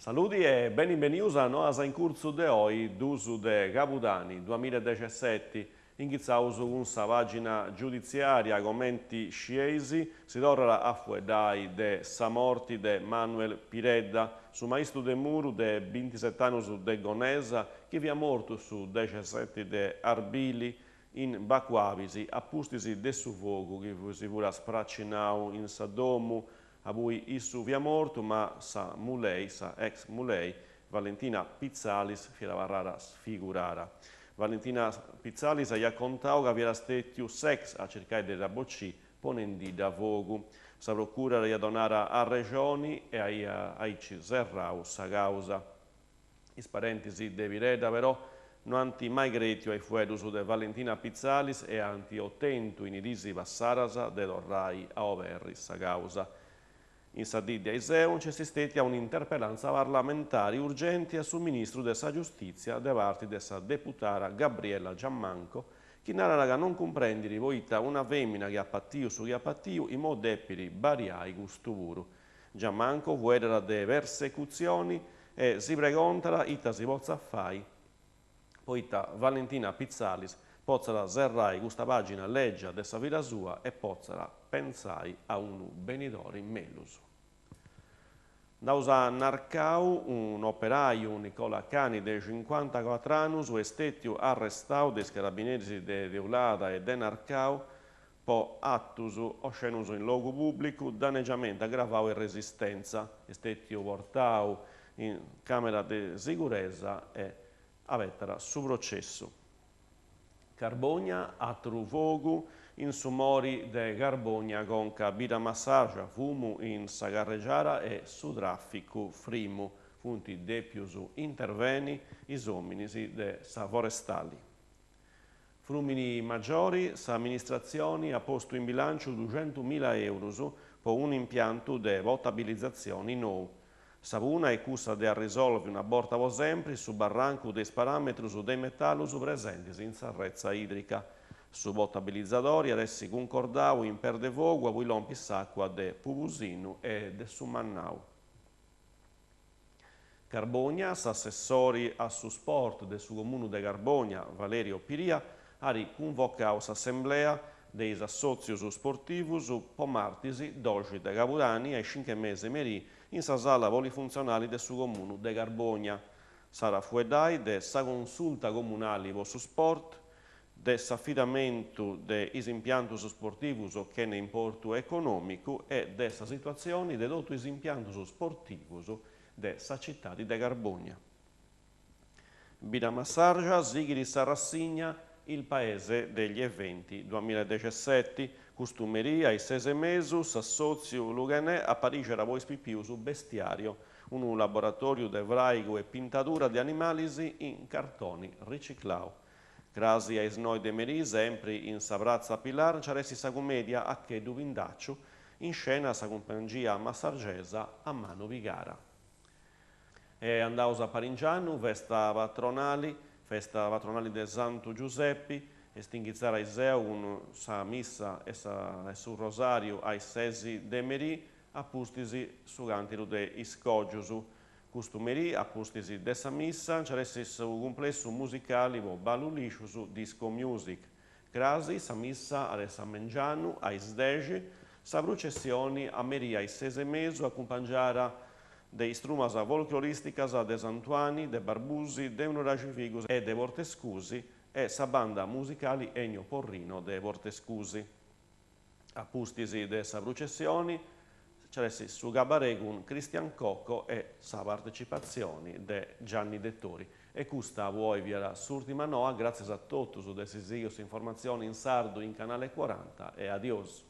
Saluti e benvenuti a noi in corso di oggi, d'uso de Capudani 2017, iniziamo con una pagina giudiziaria, commenti sciesi, si torna a fuedai de sa morte de Manuel Piredda, su maestro de muro de 27 anni de Gonesa, che vi ha morto su 17 de Arbili in Baquavisi, appustisi de su fuoco, che si pure spraccinau in Sadomu, a cui issu via morto, ma sa mulei, sa ex mulei, Valentina Pizzalis, fiera varrara sfigurara. Valentina Pizzalis ha contau che aveva stato sex a cercare di rabbocci, ponendo da vogu. Sa procura ha donato a regioni e a ci serrau sa causa. I parentesi de Vireda però non hanno mai creduto ai fuedusu de Valentina Pizzalis e hanno ottenuto in idisi passarasa de dorrai a overri sa causa. In Sardegna e Iseu c'è stata un'interpellanza parlamentare urgente sul ministro della giustizia da parte della deputata Gabriella Giammanco, che narra che non comprende rivolta una femmina che ha patito su che ha patito i modepiri bariai gustuvuru. Giammanco vuole de persecuzioni e si pregontala ita si possa fare. Poi Valentina Pizzalis pozzala serrai questa pagina legge dessa vita sua e pozzala pensai a un benidore mellus. Da Narcau, un operaio, Nicola Cani, di 54 anni, è stato arrestato dai carabinieri di Deulada e di Narcau per attus oscenus in luogo pubblico, danneggiamento aggravato e resistenza. È stato portato in camera di sicurezza e aveva su processo. Carbogna, altro fuoco, in sumori de Carbogna con cabina massaggio, fumo in sagarreggiara e su traffico frimu, punti de più su interveni, isominisi de sa forestali. Frumini maggiori, sa amministrazioni ha posto in bilancio 200.000 euro per un impianto de potabilizzazione nuovo. Savuna è cussa de risolvere una volta per sempre su barranco dei parametri dei metalli presenti in sarrezza idrica. Su potabilizzatori adesso concordavo in perde fuoco a cui lompis acqua de Pupusinu e de Sumannau. Carbogna, assessori a su sport del suo comune de Carbogna, Valerio Piria, ha convocato l'assemblea dei associ sportivi per martesi 12 de Capudani ai 5 mesi merì in sa sala polifunzionale del suo comune de Carbogna. Sarà fuedai de sa consulta comunale per su sport, dell'affidamento dei impianti sportivi che ne importo economico e della situazione di tutti gli impianti sportivi della città di Carbogna. Bida Massargia, Sigiri Sarrassigna, il paese degli eventi 2017, costumeria e 6 mesi, Sassozio Luganè, a Parigi era voi spipiu su bestiario, un laboratorio di vraigo e pintatura di animali in cartoni riciclati. Grazie ai snoi de Merì, sempre in Savrazza Pilar, c'aresti sa commedia a che Duvindaccio, in scena sa compagnia massargesa a mano vigara. E andavo a Paringiano, festa patronali del Santo Giuseppe, e stinghizzare a Iseu sa missa e sul rosario ai sesi de Merì, appustisi su cantiro de Iscogiusu. Costumeria, appustisi dessa missa, c'eresse un complesso musicale con balluliscio su disco music. Crasi, sa missa a Mengianu, a Isdege, sa processioni a Meria ai 6 mesi, accompagnata dei strumasa folcloristica de Santuani, de Barbusi, de Unoracificus e de Vortescusi e sa banda musicale Ennio Porrino de Vortescusi. Appustisi dessa processioni, c'è su Gabarè con Cristian Cocco e sa partecipazione di Gianni Dettori. E questa vuoi via l'ultima noa, grazie a tutti su decisioni informazioni in sardo in canale 40 e adios.